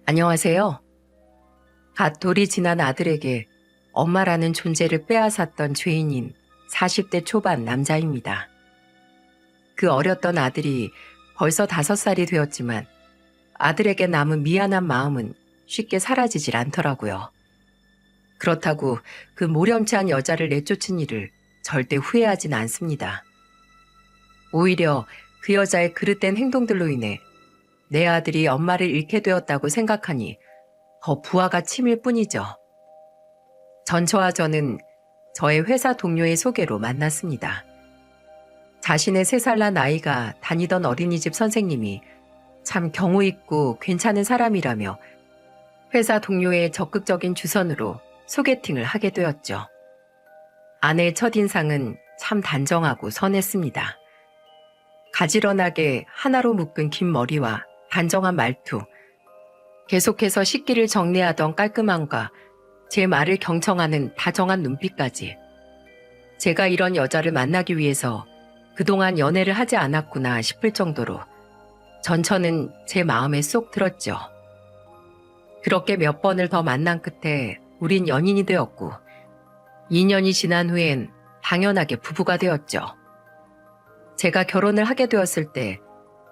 안녕하세요. 갓 돌이 지난 아들에게 엄마라는 존재를 빼앗았던 죄인인 40대 초반 남자입니다. 그 어렸던 아들이 벌써 5살이 되었지만 아들에게 남은 미안한 마음은 쉽게 사라지질 않더라고요. 그렇다고 그 모렴치한 여자를 내쫓은 일을 절대 후회하진 않습니다. 오히려 그 여자의 그릇된 행동들로 인해 내 아들이 엄마를 잃게 되었다고 생각하니 더 부하가 치밀 뿐이죠. 전처와 저는 저의 회사 동료의 소개로 만났습니다. 자신의 3살 난 아이가 다니던 어린이집 선생님이 참 경우 있고 괜찮은 사람이라며 회사 동료의 적극적인 주선으로 소개팅을 하게 되었죠. 아내의 첫인상은 참 단정하고 선했습니다. 가지런하게 하나로 묶은 긴 머리와 단정한 말투, 계속해서 식기를 정리하던 깔끔함과 제 말을 경청하는 다정한 눈빛까지. 제가 이런 여자를 만나기 위해서 그동안 연애를 하지 않았구나 싶을 정도로 전처는 제 마음에 쏙 들었죠. 그렇게 몇 번을 더 만난 끝에 우린 연인이 되었고 2년이 지난 후엔 당연하게 부부가 되었죠. 제가 결혼을 하게 되었을 때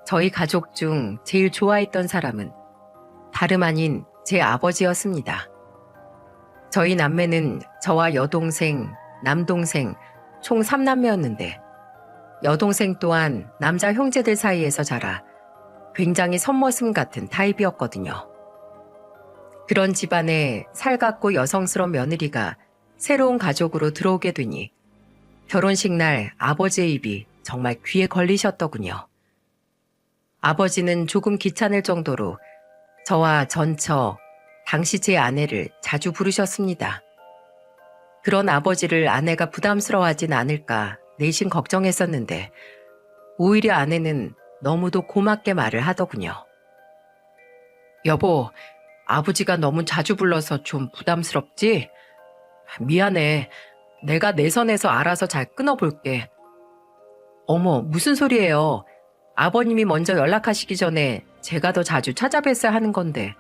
저희 가족 중 제일 좋아했던 사람은 다름 아닌 제 아버지였습니다. 저희 남매는 저와 여동생, 남동생 총 3남매였는데 여동생 또한 남자 형제들 사이에서 자라 굉장히 선머슴 같은 타입이었거든요. 그런 집안에 살갑고 여성스러운 며느리가 새로운 가족으로 들어오게 되니 결혼식 날 아버지의 입이 정말 귀에 걸리셨더군요. 아버지는 조금 귀찮을 정도로 저와 전처, 당시 제 아내를 자주 부르셨습니다. 그런 아버지를 아내가 부담스러워하진 않을까 내심 걱정했었는데 오히려 아내는 너무도 고맙게 말을 하더군요. 여보, 아버지가 너무 자주 불러서 좀 부담스럽지? 미안해. 내가 내 선에서 알아서 잘 끊어볼게. 어머, 무슨 소리예요? 아버님이 먼저 연락하시기 전에 제가 더 자주 찾아뵀어야 하는 건데.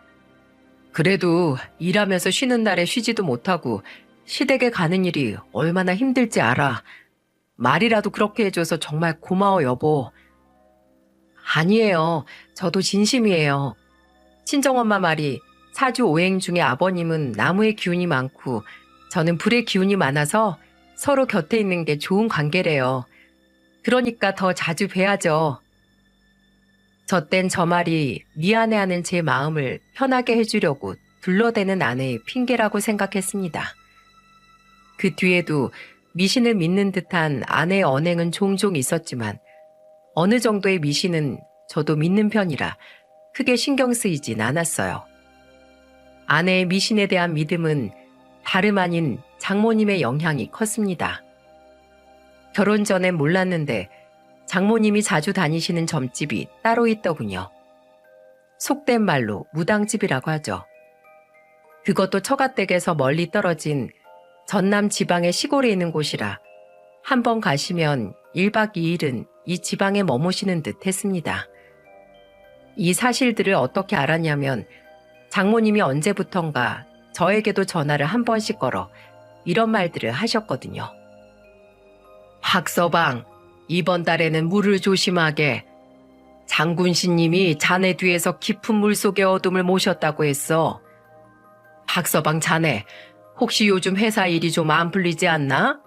그래도 일하면서 쉬는 날에 쉬지도 못하고 시댁에 가는 일이 얼마나 힘들지 알아. 말이라도 그렇게 해줘서 정말 고마워, 여보. 아니에요. 저도 진심이에요. 친정엄마 말이 사주 오행 중에 아버님은 나무의 기운이 많고 저는 불의 기운이 많아서 서로 곁에 있는 게 좋은 관계래요. 그러니까 더 자주 뵈야죠. 저 땐 저 말이 미안해하는 제 마음을 편하게 해주려고 둘러대는 아내의 핑계라고 생각했습니다. 그 뒤에도 미신을 믿는 듯한 아내의 언행은 종종 있었지만 어느 정도의 미신은 저도 믿는 편이라 크게 신경 쓰이진 않았어요. 아내의 미신에 대한 믿음은 다름 아닌 장모님의 영향이 컸습니다. 결혼 전엔 몰랐는데 장모님이 자주 다니시는 점집이 따로 있더군요. 속된 말로 무당집이라고 하죠. 그것도 처가댁에서 멀리 떨어진 전남 지방의 시골에 있는 곳이라 한 번 가시면 1박 2일은 이 지방에 머무시는 듯 했습니다. 이 사실들을 어떻게 알았냐면 장모님이 언제부턴가 저에게도 전화를 한 번씩 걸어 이런 말들을 하셨거든요. 박서방, 이번 달에는 물을 조심하게. 장군신님이 자네 뒤에서 깊은 물속의 어둠을 모셨다고 했어. 박서방 자네, 혹시 요즘 회사 일이 좀 안 풀리지 않나?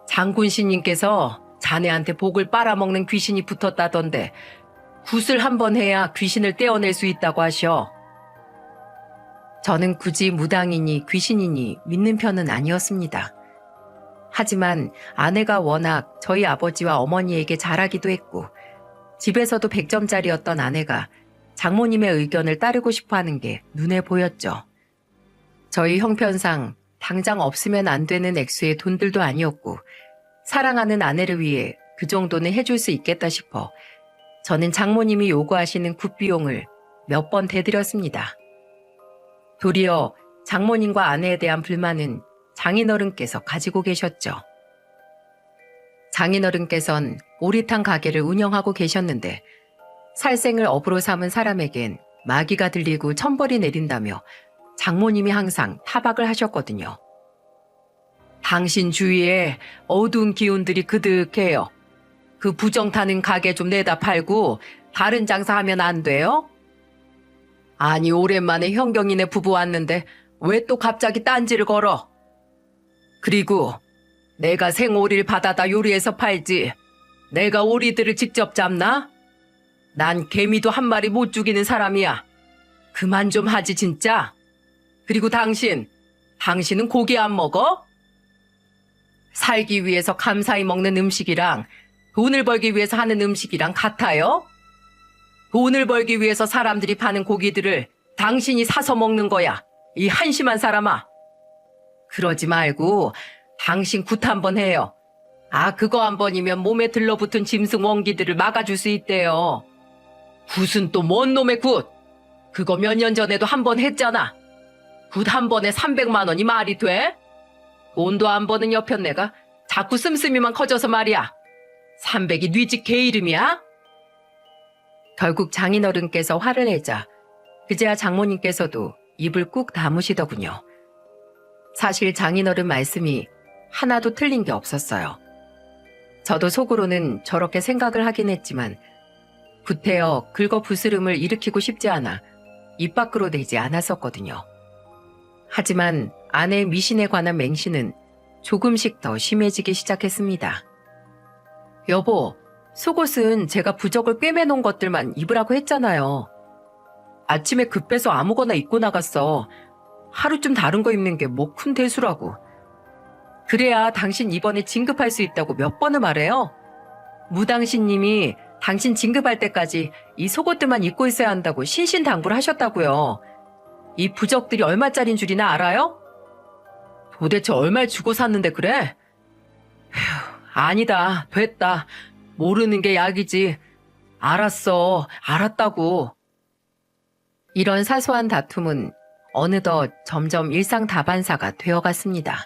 장군신님께서 자네한테 복을 빨아먹는 귀신이 붙었다던데 굿을 한 번 해야 귀신을 떼어낼 수 있다고 하셔. 저는 굳이 무당이니 귀신이니 믿는 편은 아니었습니다. 하지만 아내가 워낙 저희 아버지와 어머니에게 잘하기도 했고 집에서도 100점짜리였던 아내가 장모님의 의견을 따르고 싶어하는 게 눈에 보였죠. 저희 형편상 당장 없으면 안 되는 액수의 돈들도 아니었고 사랑하는 아내를 위해 그 정도는 해줄 수 있겠다 싶어 저는 장모님이 요구하시는 굿비용을 몇 번 대드렸습니다. 도리어 장모님과 아내에 대한 불만은 장인어른께서 가지고 계셨죠. 장인어른께선 오리탕 가게를 운영하고 계셨는데 살생을 업으로 삼은 사람에겐 마귀가 들리고 천벌이 내린다며 장모님이 항상 타박을 하셨거든요. 당신 주위에 어두운 기운들이 그득해요. 그 부정 타는 가게 좀 내다 팔고 다른 장사하면 안 돼요? 아니, 오랜만에 현경이네 부부 왔는데 왜 또 갑자기 딴지를 걸어? 그리고 내가 생오리를 받아다 요리해서 팔지. 내가 오리들을 직접 잡나? 난 개미도 한 마리 못 죽이는 사람이야. 그만 좀 하지 진짜. 그리고 당신은 고기 안 먹어? 살기 위해서 감사히 먹는 음식이랑 돈을 벌기 위해서 하는 음식이랑 같아요? 돈을 벌기 위해서 사람들이 파는 고기들을 당신이 사서 먹는 거야. 이 한심한 사람아. 그러지 말고 당신 굿 한번 해요. 그거 한 번이면 몸에 들러붙은 짐승 원기들을 막아줄 수 있대요. 굿은 또 뭔 놈의 굿? 그거 몇 년 전에도 한 번 했잖아. 굿 한 번에 300만 원이 말이 돼? 돈도 안 버는 여편네가 자꾸 씀씀이만 커져서 말이야. 300이 네 집 개 이름이야? 결국 장인어른께서 화를 내자 그제야 장모님께서도 입을 꾹 다무시더군요. 사실 장인어른 말씀이 하나도 틀린 게 없었어요. 저도 속으로는 저렇게 생각을 하긴 했지만 구태여 긁어 부스름을 일으키고 싶지 않아 입 밖으로 내지 않았었거든요. 하지만 아내의 미신에 관한 맹신은 조금씩 더 심해지기 시작했습니다. 여보, 속옷은 제가 부적을 꿰매놓은 것들만 입으라고 했잖아요. 아침에 급해서 아무거나 입고 나갔어. 하루쯤 다른 거 입는 게 뭐 큰 대수라고. 그래야 당신 이번에 진급할 수 있다고 몇 번을 말해요. 무당신님이 당신 진급할 때까지 이 속옷들만 입고 있어야 한다고 신신당부를 하셨다고요. 이 부적들이 얼마짜린 줄이나 알아요? 도대체 얼마를 주고 샀는데 그래? 휴, 아니다. 됐다. 모르는 게 약이지. 알았어. 알았다고. 이런 사소한 다툼은 어느덧 점점 일상 다반사가 되어갔습니다.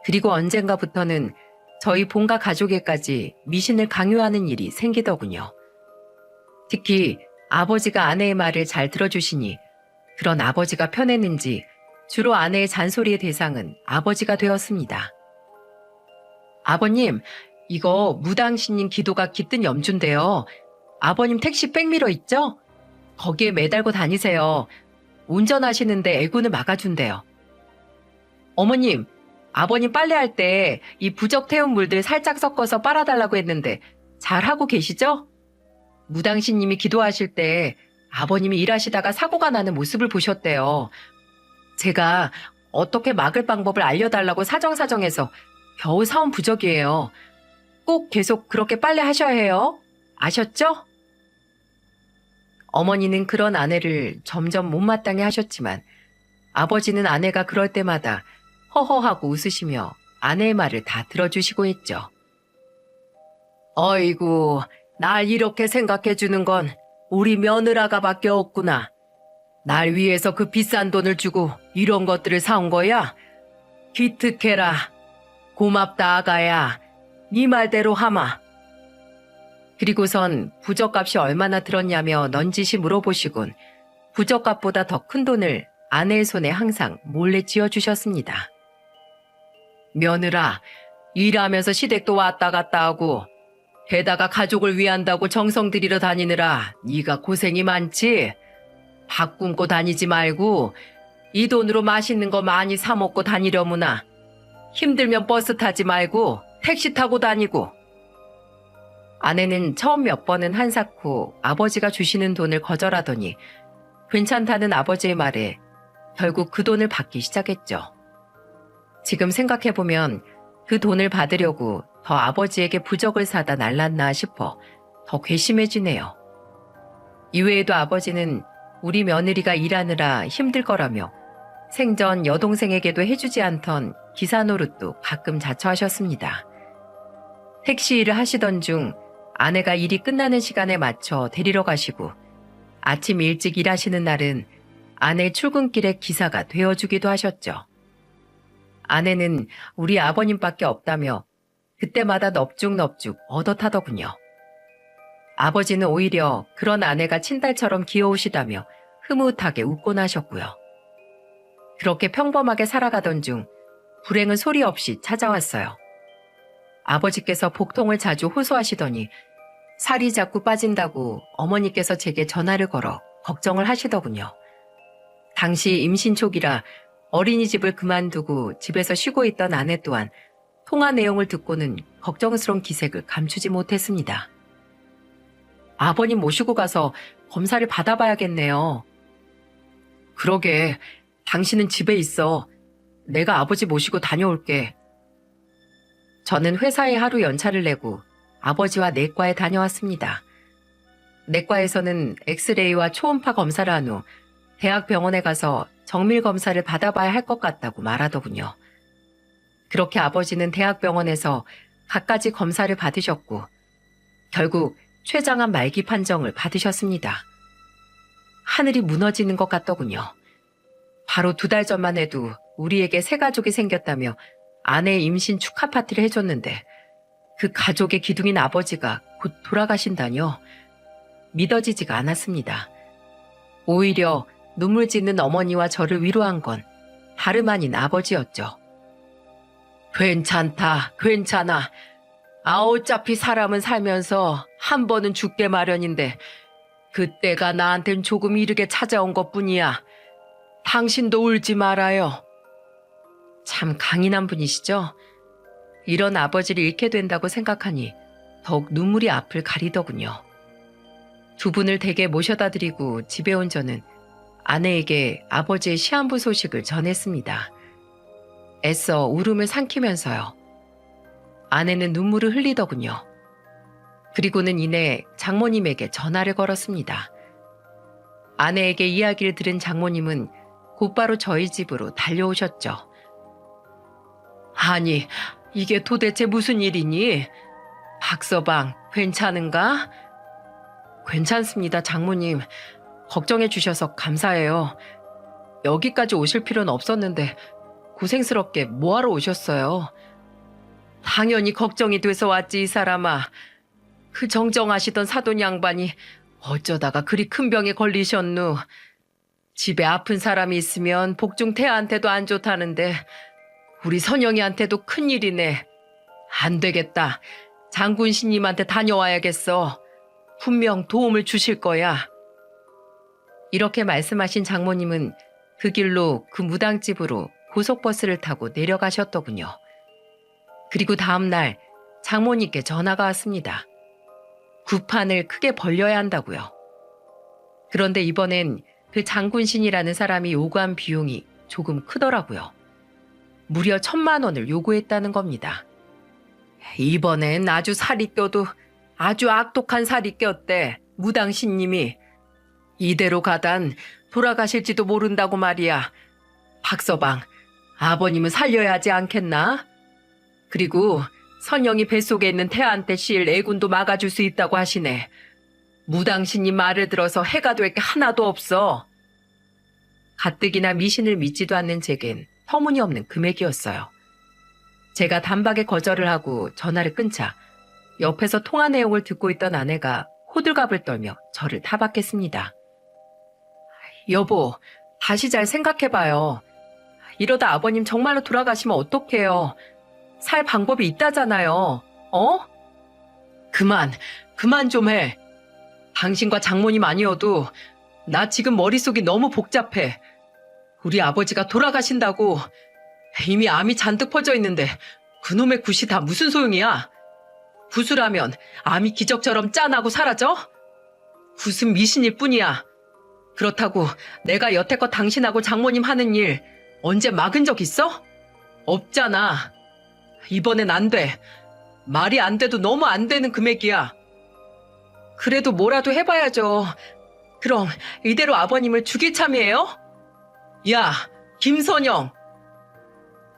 그리고 언젠가부터는 저희 본가 가족에까지 미신을 강요하는 일이 생기더군요. 특히 아버지가 아내의 말을 잘 들어주시니 그런 아버지가 편했는지 주로 아내의 잔소리의 대상은 아버지가 되었습니다. 아버님, 이거 무당신님 기도가 깃든 염주인데요. 아버님 택시 백미러 있죠? 거기에 매달고 다니세요. 운전하시는데 애군을 막아준대요. 어머님, 아버님 빨래할 때 이 부적 태운 물들 살짝 섞어서 빨아달라고 했는데 잘하고 계시죠? 무당신님이 기도하실 때 아버님이 일하시다가 사고가 나는 모습을 보셨대요. 제가 어떻게 막을 방법을 알려달라고 사정사정해서 겨우 사온 부적이에요. 꼭 계속 그렇게 빨래하셔야 해요. 아셨죠? 어머니는 그런 아내를 점점 못마땅해 하셨지만 아버지는 아내가 그럴 때마다 허허하고 웃으시며 아내의 말을 다 들어주시고 했죠. 어이구, 날 이렇게 생각해주는 건 우리 며느라가밖에 없구나. 날 위해서 그 비싼 돈을 주고 이런 것들을 사온 거야? 기특해라. 고맙다 아가야. 네 말대로 하마. 그리고선 부적값이 얼마나 들었냐며 넌지시 물어보시곤 부적값보다 더 큰 돈을 아내의 손에 항상 몰래 쥐어주셨습니다. 며느라, 일하면서 시댁도 왔다 갔다 하고 게다가 가족을 위한다고 정성 들이러 다니느라 네가 고생이 많지? 밥 굶고 다니지 말고 이 돈으로 맛있는 거 많이 사 먹고 다니려무나. 힘들면 버스 타지 말고 택시 타고 다니고. 아내는 처음 몇 번은 한사코 아버지가 주시는 돈을 거절하더니 괜찮다는 아버지의 말에 결국 그 돈을 받기 시작했죠. 지금 생각해보면 그 돈을 받으려고 더 아버지에게 부적을 사다 날랐나 싶어 더 괘씸해지네요. 이외에도 아버지는 우리 며느리가 일하느라 힘들 거라며 생전 여동생에게도 해주지 않던 기사 노릇도 가끔 자처하셨습니다. 택시 일을 하시던 중 아내가 일이 끝나는 시간에 맞춰 데리러 가시고 아침 일찍 일하시는 날은 아내 출근길에 기사가 되어주기도 하셨죠. 아내는 우리 아버님밖에 없다며 그때마다 넙죽넙죽 얻어타더군요. 아버지는 오히려 그런 아내가 친딸처럼 귀여우시다며 흐뭇하게 웃곤 하셨고요. 그렇게 평범하게 살아가던 중 불행은 소리 없이 찾아왔어요. 아버지께서 복통을 자주 호소하시더니 살이 자꾸 빠진다고 어머니께서 제게 전화를 걸어 걱정을 하시더군요. 당시 임신 초기라 어린이집을 그만두고 집에서 쉬고 있던 아내 또한 통화 내용을 듣고는 걱정스러운 기색을 감추지 못했습니다. 아버님 모시고 가서 검사를 받아봐야겠네요. 그러게, 당신은 집에 있어. 내가 아버지 모시고 다녀올게. 저는 회사에 하루 연차를 내고 아버지와 내과에 다녀왔습니다. 내과에서는 엑스레이와 초음파 검사를 한 후 대학병원에 가서 정밀 검사를 받아봐야 할 것 같다고 말하더군요. 그렇게 아버지는 대학병원에서 갖가지 검사를 받으셨고 결국 췌장암 말기 판정을 받으셨습니다. 하늘이 무너지는 것 같더군요. 바로 2달 전만 해도 우리에게 새 가족이 생겼다며 아내의 임신 축하 파티를 해줬는데 그 가족의 기둥인 아버지가 곧 돌아가신다뇨. 믿어지지가 않았습니다. 오히려 눈물 짓는 어머니와 저를 위로한 건 다름 아닌 아버지였죠. 괜찮다, 괜찮아. 어차피 사람은 살면서 한 번은 죽게 마련인데 그때가 나한텐 조금 이르게 찾아온 것뿐이야. 당신도 울지 말아요. 참 강인한 분이시죠? 이런 아버지를 잃게 된다고 생각하니 더욱 눈물이 앞을 가리더군요. 2분을 댁에 모셔다 드리고 집에 온 저는 아내에게 아버지의 시한부 소식을 전했습니다. 애써 울음을 삼키면서요. 아내는 눈물을 흘리더군요. 그리고는 이내 장모님에게 전화를 걸었습니다. 아내에게 이야기를 들은 장모님은 곧바로 저희 집으로 달려오셨죠. 아니, 이게 도대체 무슨 일이니? 박서방, 괜찮은가? 괜찮습니다, 장모님. 걱정해 주셔서 감사해요. 여기까지 오실 필요는 없었는데 고생스럽게 뭐하러 오셨어요? 당연히 걱정이 돼서 왔지, 이 사람아. 그 정정하시던 사돈 양반이 어쩌다가 그리 큰 병에 걸리셨누. 집에 아픈 사람이 있으면 복중태아한테도 안 좋다는데 우리 선영이한테도 큰일이네. 안 되겠다. 장군 신님한테 다녀와야겠어. 분명 도움을 주실 거야. 이렇게 말씀하신 장모님은 그 길로 그 무당집으로 고속버스를 타고 내려가셨더군요. 그리고 다음날 장모님께 전화가 왔습니다. 구판을 크게 벌려야 한다고요. 그런데 이번엔 그 장군신이라는 사람이 요구한 비용이 조금 크더라고요. 무려 1,000만 원을 요구했다는 겁니다. 이번엔 아주 살이 껴도 아주 악독한 살이 꼈대. 무당신님이. 이대로 가단 돌아가실지도 모른다고 말이야. 박서방, 아버님은 살려야 하지 않겠나? 그리고 선영이 뱃속에 있는 태아한테 씌일 애군도 막아줄 수 있다고 하시네. 무당신님 말을 들어서 해가 될 게 하나도 없어. 가뜩이나 미신을 믿지도 않는 제겐 터무니없는 금액이었어요. 제가 단박에 거절을 하고 전화를 끊자 옆에서 통화 내용을 듣고 있던 아내가 호들갑을 떨며 저를 타박했습니다. 여보, 다시 잘 생각해봐요. 이러다 아버님 정말로 돌아가시면 어떡해요. 살 방법이 있다잖아요. 어? 그만 좀 해. 당신과 장모님 아니어도 나 지금 머릿속이 너무 복잡해. 우리 아버지가 돌아가신다고. 이미 암이 잔뜩 퍼져 있는데 그놈의 굿이 다 무슨 소용이야? 굿을 하면 암이 기적처럼 짠하고 사라져? 굿은 미신일 뿐이야. 그렇다고 내가 여태껏 당신하고 장모님 하는 일 언제 막은 적 있어? 없잖아. 이번엔 안 돼. 말이 안 돼도 너무 안 되는 금액이야. 그래도 뭐라도 해봐야죠. 그럼 이대로 아버님을 죽일 참이에요? 야, 김선영!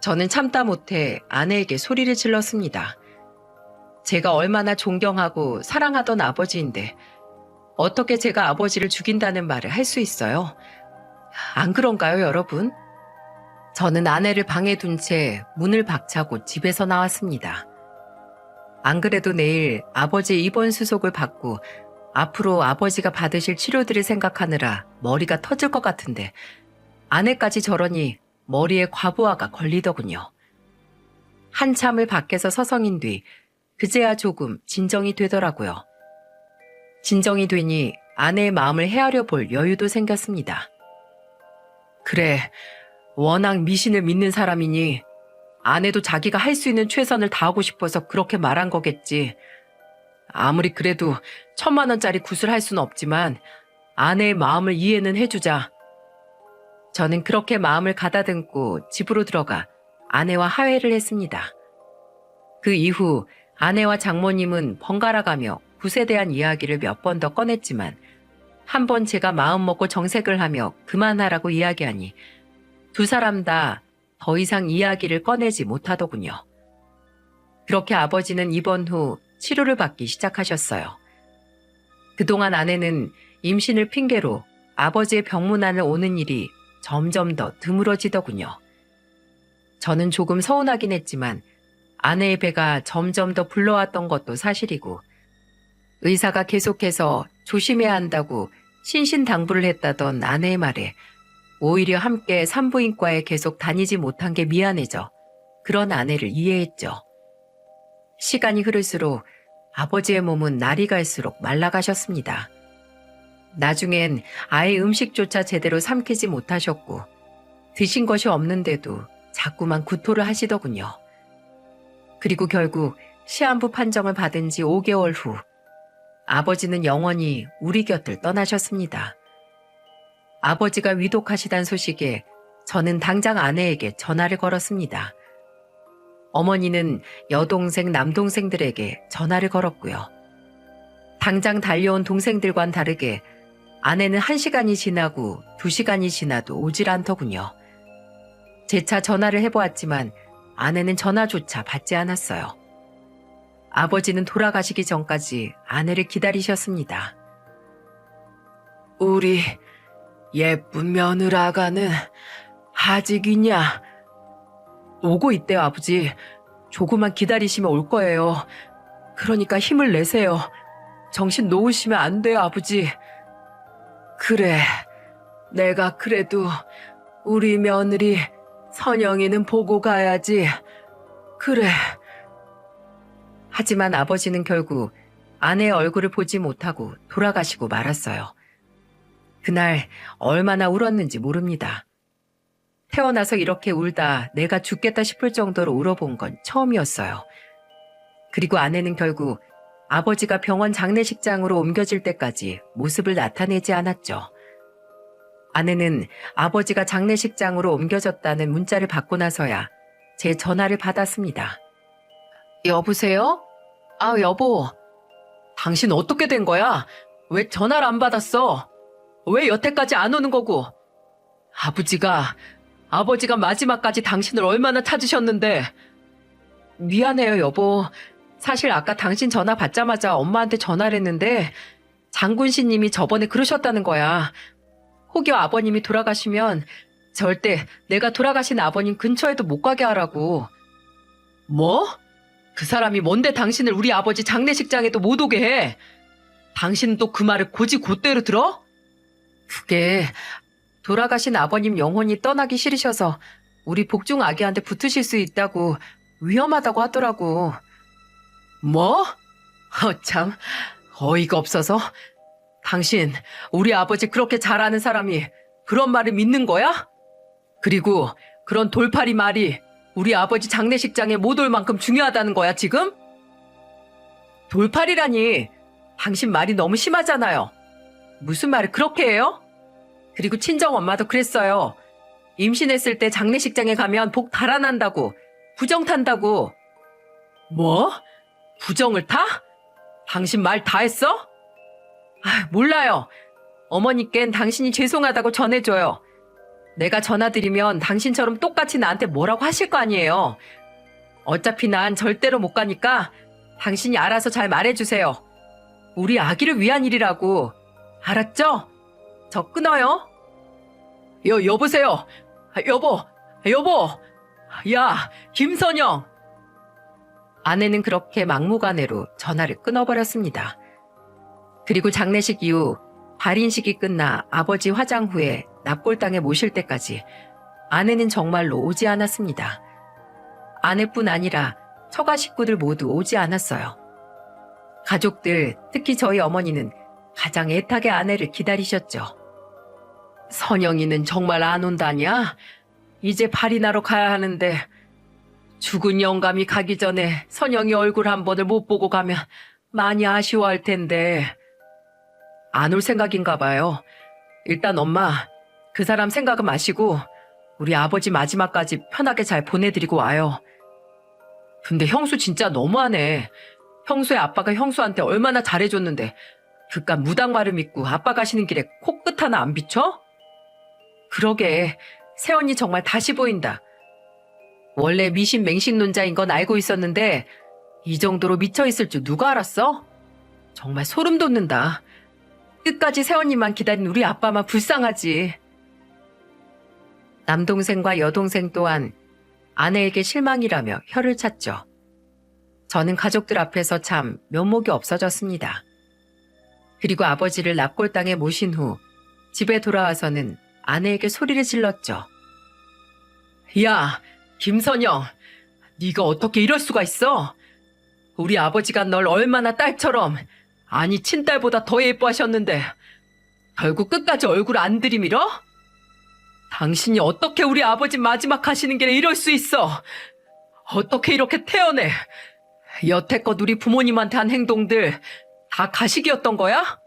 저는 참다 못해 아내에게 소리를 질렀습니다. 제가 얼마나 존경하고 사랑하던 아버지인데 어떻게 제가 아버지를 죽인다는 말을 할 수 있어요? 안 그런가요, 여러분? 저는 아내를 방에 둔 채 문을 박차고 집에서 나왔습니다. 안 그래도 내일 아버지의 입원 수속을 받고 앞으로 아버지가 받으실 치료들을 생각하느라 머리가 터질 것 같은데 아내까지 저러니 머리에 과부하가 걸리더군요. 한참을 밖에서 서성인 뒤 그제야 조금 진정이 되더라고요. 진정이 되니 아내의 마음을 헤아려 볼 여유도 생겼습니다. 그래, 워낙 미신을 믿는 사람이니 아내도 자기가 할 수 있는 최선을 다하고 싶어서 그렇게 말한 거겠지. 아무리 그래도 1,000만 원짜리 굿을 할 수는 없지만 아내의 마음을 이해는 해주자. 저는 그렇게 마음을 가다듬고 집으로 들어가 아내와 화해를 했습니다. 그 이후 아내와 장모님은 번갈아가며 굿에 대한 이야기를 몇 번 더 꺼냈지만 한 번 제가 마음먹고 정색을 하며 그만하라고 이야기하니 두 사람 다 더 이상 이야기를 꺼내지 못하더군요. 그렇게 아버지는 입원 후 치료를 받기 시작하셨어요. 그동안 아내는 임신을 핑계로 아버지의 병문안을 오는 일이 점점 더 드물어지더군요. 저는 조금 서운하긴 했지만 아내의 배가 점점 더 불러왔던 것도 사실이고 의사가 계속해서 조심해야 한다고 신신당부를 했다던 아내의 말에 오히려 함께 산부인과에 계속 다니지 못한 게 미안해져 그런 아내를 이해했죠. 시간이 흐를수록 아버지의 몸은 날이 갈수록 말라가셨습니다. 나중엔 아예 음식조차 제대로 삼키지 못하셨고 드신 것이 없는데도 자꾸만 구토를 하시더군요. 그리고 결국 시한부 판정을 받은 지 5개월 후 아버지는 영원히 우리 곁을 떠나셨습니다. 아버지가 위독하시단 소식에 저는 당장 아내에게 전화를 걸었습니다. 어머니는 여동생, 남동생들에게 전화를 걸었고요. 당장 달려온 동생들과는 다르게 아내는 1시간이 지나고 2시간이 지나도 오질 않더군요. 재차 전화를 해보았지만 아내는 전화조차 받지 않았어요. 아버지는 돌아가시기 전까지 아내를 기다리셨습니다. 우리 예쁜 며느라가는 아직이냐? 오고 있대요, 아버지. 조금만 기다리시면 올 거예요. 그러니까 힘을 내세요. 정신 놓으시면 안 돼요, 아버지. 그래, 내가 그래도 우리 며느리 선영이는 보고 가야지. 그래. 하지만 아버지는 결국 아내의 얼굴을 보지 못하고 돌아가시고 말았어요. 그날 얼마나 울었는지 모릅니다. 태어나서 이렇게 울다 내가 죽겠다 싶을 정도로 울어본 건 처음이었어요. 그리고 아내는 결국 아버지가 병원 장례식장으로 옮겨질 때까지 모습을 나타내지 않았죠. 아내는 아버지가 장례식장으로 옮겨졌다는 문자를 받고 나서야 제 전화를 받았습니다. 여보세요? 아, 여보. 당신 어떻게 된 거야? 왜 전화를 안 받았어? 왜 여태까지 안 오는 거고? 아버지가 마지막까지 당신을 얼마나 찾으셨는데. 미안해요, 여보. 사실 아까 당신 전화 받자마자 엄마한테 전화를 했는데 장군신 님이 저번에 그러셨다는 거야. 혹여 아버님이 돌아가시면 절대 내가 돌아가신 아버님 근처에도 못 가게 하라고. 뭐? 그 사람이 뭔데 당신을 우리 아버지 장례식장에도 못 오게 해? 당신은 또 그 말을 곧대로 들어? 그게 돌아가신 아버님 영혼이 떠나기 싫으셔서 우리 복중 아기한테 붙으실 수 있다고 위험하다고 하더라고. 뭐? 참 어이가 없어서. 당신 우리 아버지 그렇게 잘 아는 사람이 그런 말을 믿는 거야? 그리고 그런 돌팔이 말이 우리 아버지 장례식장에 못 올 만큼 중요하다는 거야 지금? 돌팔이라니 당신 말이 너무 심하잖아요. 무슨 말을 그렇게 해요? 그리고 친정엄마도 그랬어요. 임신했을 때 장례식장에 가면 복 달아난다고, 부정 탄다고. 뭐? 부정을 타? 당신 말 다 했어? 몰라요. 어머니께는 당신이 죄송하다고 전해줘요. 내가 전화드리면 당신처럼 똑같이 나한테 뭐라고 하실 거 아니에요. 어차피 난 절대로 못 가니까 당신이 알아서 잘 말해주세요. 우리 아기를 위한 일이라고. 알았죠? 저 끊어요. 여보세요. 여보. 야, 김선영. 아내는 그렇게 막무가내로 전화를 끊어버렸습니다. 그리고 장례식 이후 발인식이 끝나 아버지 화장 후에 납골당에 모실 때까지 아내는 정말로 오지 않았습니다. 아내뿐 아니라 처가 식구들 모두 오지 않았어요. 가족들, 특히 저희 어머니는 가장 애타게 아내를 기다리셨죠. 선영이는 정말 안 온다냐? 이제 발인하러 가야 하는데 죽은 영감이 가기 전에 선영이 얼굴 한 번을 못 보고 가면 많이 아쉬워할 텐데. 안 올 생각인가 봐요. 일단 엄마, 그 사람 생각은 마시고 우리 아버지 마지막까지 편하게 잘 보내드리고 와요. 근데 형수 진짜 너무하네. 평소에 아빠가 형수한테 얼마나 잘해줬는데 그깟 무당말을 믿고 아빠 가시는 길에 코끝 하나 안 비춰? 그러게, 새언니 정말 다시 보인다. 원래 미신맹신론자인 건 알고 있었는데 이 정도로 미쳐있을 줄 누가 알았어? 정말 소름 돋는다. 끝까지 새언니만 기다린 우리 아빠만 불쌍하지. 남동생과 여동생 또한 아내에게 실망이라며 혀를 찼죠. 저는 가족들 앞에서 참 면목이 없어졌습니다. 그리고 아버지를 납골당에 모신 후 집에 돌아와서는 아내에게 소리를 질렀죠. 야, 김선영, 네가 어떻게 이럴 수가 있어? 우리 아버지가 널 얼마나 딸처럼, 아니 친딸보다 더 예뻐하셨는데 결국 끝까지 얼굴 안 들이밀어? 당신이 어떻게 우리 아버지 마지막 가시는 길에 이럴 수 있어? 어떻게 이렇게 태어내? 여태껏 우리 부모님한테 한 행동들 다 가식이었던 거야?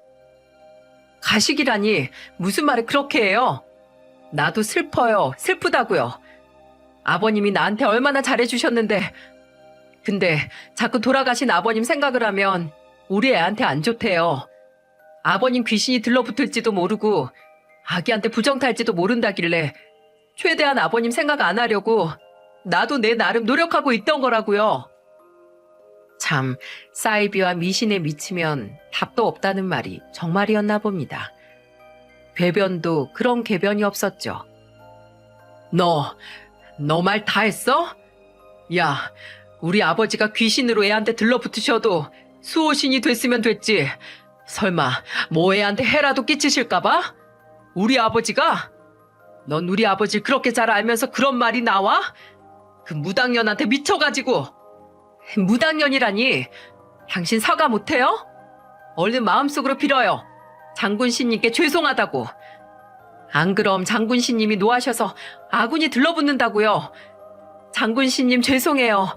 가식이라니 무슨 말을 그렇게 해요? 나도 슬퍼요. 슬프다고요. 아버님이 나한테 얼마나 잘해주셨는데, 근데 자꾸 돌아가신 아버님 생각을 하면 우리 애한테 안 좋대요. 아버님 귀신이 들러붙을지도 모르고 아기한테 부정탈지도 모른다길래 최대한 아버님 생각 안 하려고 나도 내 나름 노력하고 있던 거라고요. 참, 사이비와 미신에 미치면 답도 없다는 말이 정말이었나 봅니다. 배변도 그런 궤변이 없었죠. 너 말 다 했어? 야, 우리 아버지가 귀신으로 애한테 들러붙으셔도 수호신이 됐으면 됐지. 설마 뭐 애한테 해라도 끼치실까봐? 우리 아버지가? 넌 우리 아버지를 그렇게 잘 알면서 그런 말이 나와? 그 무당년한테 미쳐가지고. 무당년이라니. 당신 사과 못해요? 얼른 마음속으로 빌어요. 장군신님께 죄송하다고. 안 그럼 장군신님이 노하셔서 아군이 들러붙는다고요. 장군신님 죄송해요.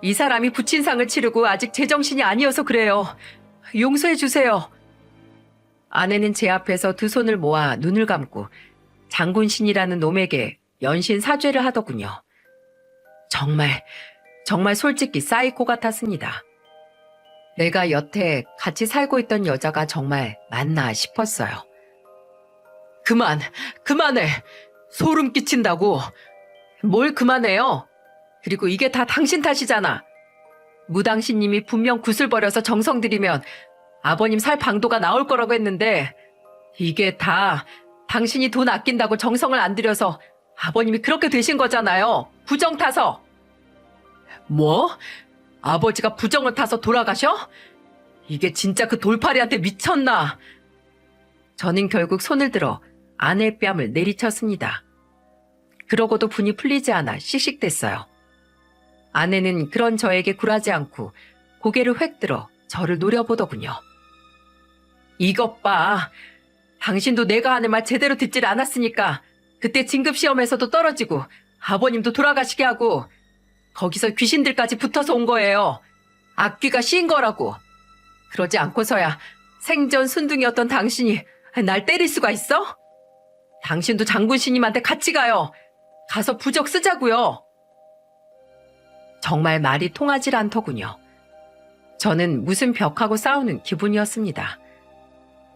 이 사람이 부친상을 치르고 아직 제정신이 아니어서 그래요. 용서해 주세요. 아내는 제 앞에서 두 손을 모아 눈을 감고 장군신이라는 놈에게 연신 사죄를 하더군요. 정말 솔직히 사이코 같았습니다. 내가 여태 같이 살고 있던 여자가 정말 맞나 싶었어요. 그만해. 소름 끼친다고. 뭘 그만해요? 그리고 이게 다 당신 탓이잖아. 무당신님이 분명 굿을 버려서 정성 들이면 아버님 살 방도가 나올 거라고 했는데 이게 다 당신이 돈 아낀다고 정성을 안 들여서 아버님이 그렇게 되신 거잖아요. 부정 타서. 뭐? 아버지가 부정을 타서 돌아가셔? 이게 진짜 그 돌팔이한테 미쳤나? 저는 결국 손을 들어 아내의 뺨을 내리쳤습니다. 그러고도 분이 풀리지 않아 씩씩댔어요. 아내는 그런 저에게 굴하지 않고 고개를 획 들어 저를 노려보더군요. 이것 봐. 당신도 내가 하는 말 제대로 듣질 않았으니까 그때 진급시험에서도 떨어지고 아버님도 돌아가시게 하고 거기서 귀신들까지 붙어서 온 거예요. 앞귀가 씌인 거라고. 그러지 않고서야 생전 순둥이였던 당신이 날 때릴 수가 있어? 당신도 장군신님한테 같이 가요. 가서 부적 쓰자고요. 정말 말이 통하질 않더군요. 저는 무슨 벽하고 싸우는 기분이었습니다.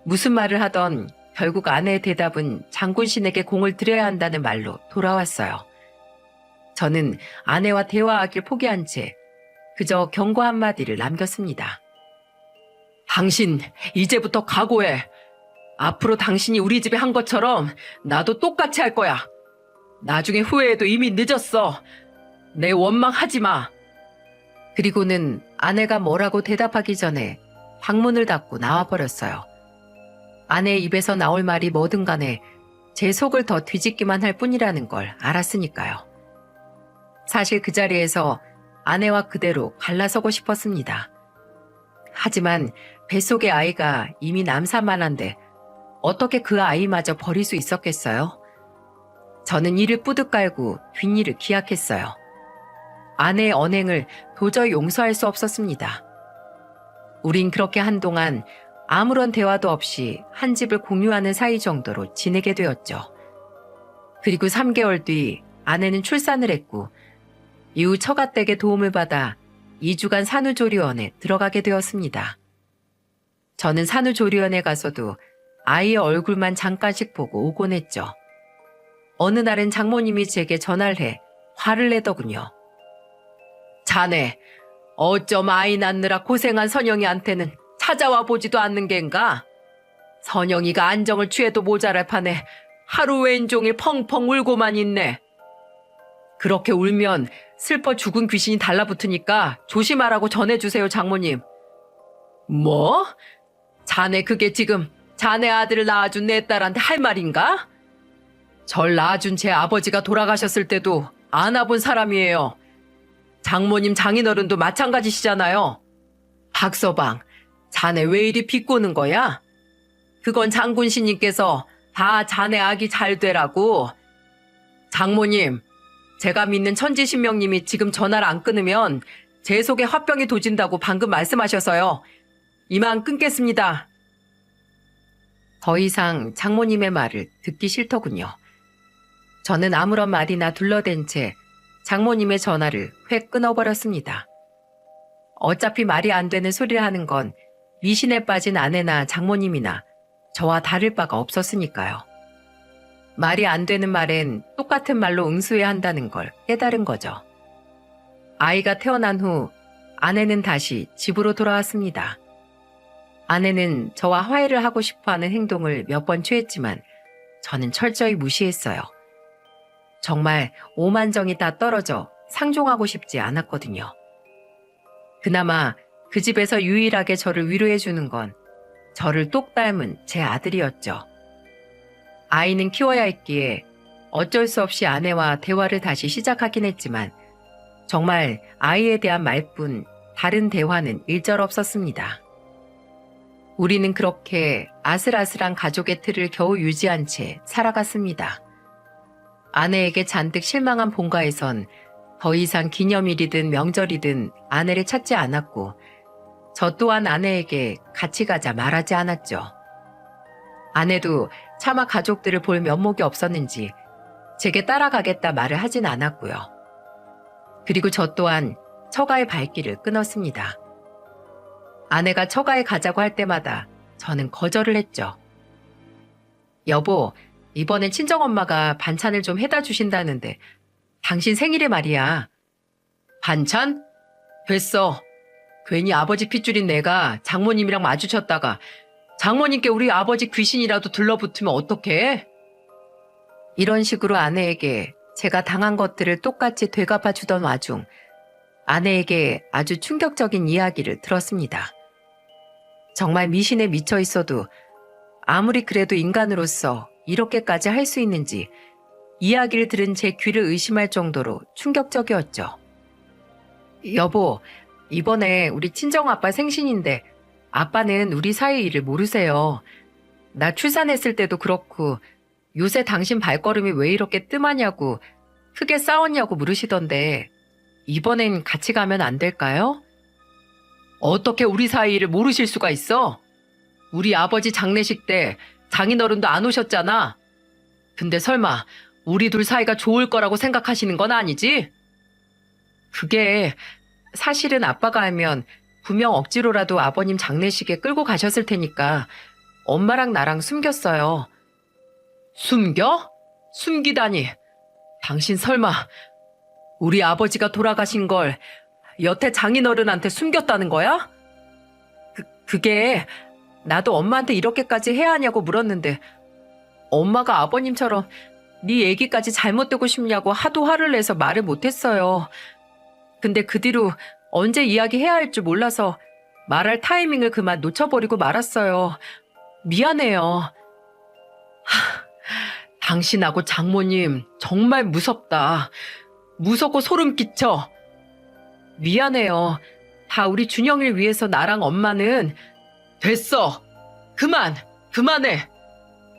무슨 말을 하던 결국 아내의 대답은 장군신에게 공을 들여야 한다는 말로 돌아왔어요. 저는 아내와 대화하길 포기한 채 그저 경고 한마디를 남겼습니다. 당신 이제부터 각오해. 앞으로 당신이 우리 집에 한 것처럼 나도 똑같이 할 거야. 나중에 후회해도 이미 늦었어. 내 원망하지 마. 그리고는 아내가 뭐라고 대답하기 전에 방문을 닫고 나와버렸어요. 아내의 입에서 나올 말이 뭐든 간에 제 속을 더 뒤집기만 할 뿐이라는 걸 알았으니까요. 사실 그 자리에서 아내와 그대로 갈라서고 싶었습니다. 하지만 뱃속의 아이가 이미 남산만한데 어떻게 그 아이마저 버릴 수 있었겠어요? 저는 이를 뿌듯 깔고 뒷일을 기약했어요. 아내의 언행을 도저히 용서할 수 없었습니다. 우린 그렇게 한동안 아무런 대화도 없이 한 집을 공유하는 사이 정도로 지내게 되었죠. 그리고 3개월 뒤 아내는 출산을 했고 이후 처가댁의 도움을 받아 2주간 산후조리원에 들어가게 되었습니다. 저는 산후조리원에 가서도 아이의 얼굴만 잠깐씩 보고 오곤 했죠. 어느 날은 장모님이 제게 전화를 해 화를 내더군요. 자네, 어쩜 아이 낳느라 고생한 선영이한테는 찾아와 보지도 않는 겐가? 선영이가 안정을 취해도 모자랄 판에 하루 왼종일 펑펑 울고만 있네. 그렇게 울면 슬퍼 죽은 귀신이 달라붙으니까 조심하라고 전해주세요, 장모님. 뭐? 자네 그게 지금 자네 아들을 낳아준 내 딸한테 할 말인가? 절 낳아준 제 아버지가 돌아가셨을 때도 안아본 사람이에요. 장모님 장인어른도 마찬가지시잖아요. 박서방, 자네 왜 이리 비꼬는 거야? 그건 장군 신님께서 다 자네 아기 잘 되라고. 장모님, 제가 믿는 천지신명님이 지금 전화를 안 끊으면 제 속에 화병이 도진다고 방금 말씀하셔서요. 이만 끊겠습니다. 더 이상 장모님의 말을 듣기 싫더군요. 저는 아무런 말이나 둘러댄 채 장모님의 전화를 획 끊어버렸습니다. 어차피 말이 안 되는 소리를 하는 건 미신에 빠진 아내나 장모님이나 저와 다를 바가 없었으니까요. 말이 안 되는 말엔 똑같은 말로 응수해야 한다는 걸 깨달은 거죠. 아이가 태어난 후 아내는 다시 집으로 돌아왔습니다. 아내는 저와 화해를 하고 싶어하는 행동을 몇 번 취했지만 저는 철저히 무시했어요. 정말 오만정이 다 떨어져 상종하고 싶지 않았거든요. 그나마 그 집에서 유일하게 저를 위로해주는 건 저를 똑 닮은 제 아들이었죠. 아이는 키워야 했기에 어쩔 수 없이 아내와 대화를 다시 시작하긴 했지만 정말 아이에 대한 말뿐 다른 대화는 일절없었습니다. 우리는 그렇게 아슬아슬한 가족의 틀을 겨우 유지한 채 살아갔습니다. 아내에게 잔뜩 실망한 본가에선 더 이상 기념일이든 명절이든 아내를 찾지 않았고 저 또한 아내에게 같이 가자 말하지 않았죠. 아내도 차마 가족들을 볼 면목이 없었는지 제게 따라가겠다 말을 하진 않았고요. 그리고 저 또한 처가의 발길을 끊었습니다. 아내가 처가에 가자고 할 때마다 저는 거절을 했죠. 여보, 이번엔 친정엄마가 반찬을 좀 해다 주신다는데 당신 생일에 말이야. 반찬? 됐어. 괜히 아버지 핏줄인 내가 장모님이랑 마주쳤다가 장모님께 우리 아버지 귀신이라도 들러붙으면 어떡해? 이런 식으로 아내에게 제가 당한 것들을 똑같이 되갚아 주던 와중 아내에게 아주 충격적인 이야기를 들었습니다. 정말 미신에 미쳐 있어도 아무리 그래도 인간으로서 이렇게까지 할 수 있는지 이야기를 들은 제 귀를 의심할 정도로 충격적이었죠. 여보, 이번에 우리 친정아빠 생신인데 아빠는 우리 사이 일을 모르세요. 나 출산했을 때도 그렇고 요새 당신 발걸음이 왜 이렇게 뜸하냐고 크게 싸웠냐고 물으시던데 이번엔 같이 가면 안 될까요? 어떻게 우리 사이 일을 모르실 수가 있어? 우리 아버지 장례식 때 장인어른도 안 오셨잖아. 근데 설마 우리 둘 사이가 좋을 거라고 생각하시는 건 아니지? 그게 사실은 아빠가 알면 분명 억지로라도 아버님 장례식에 끌고 가셨을 테니까 엄마랑 나랑 숨겼어요. 숨겨? 숨기다니. 당신 설마 우리 아버지가 돌아가신 걸 여태 장인어른한테 숨겼다는 거야? 그게 나도 엄마한테 이렇게까지 해야 하냐고 물었는데 엄마가 아버님처럼 네 얘기까지 잘못되고 싶냐고 하도 화를 내서 말을 못했어요. 근데 그 뒤로 언제 이야기해야 할 줄 몰라서 말할 타이밍을 그만 놓쳐버리고 말았어요. 미안해요. 당신하고 장모님 정말 무섭다. 무섭고 소름 끼쳐. 미안해요. 다 우리 준영이를 위해서 나랑 엄마는. 됐어. 그만해.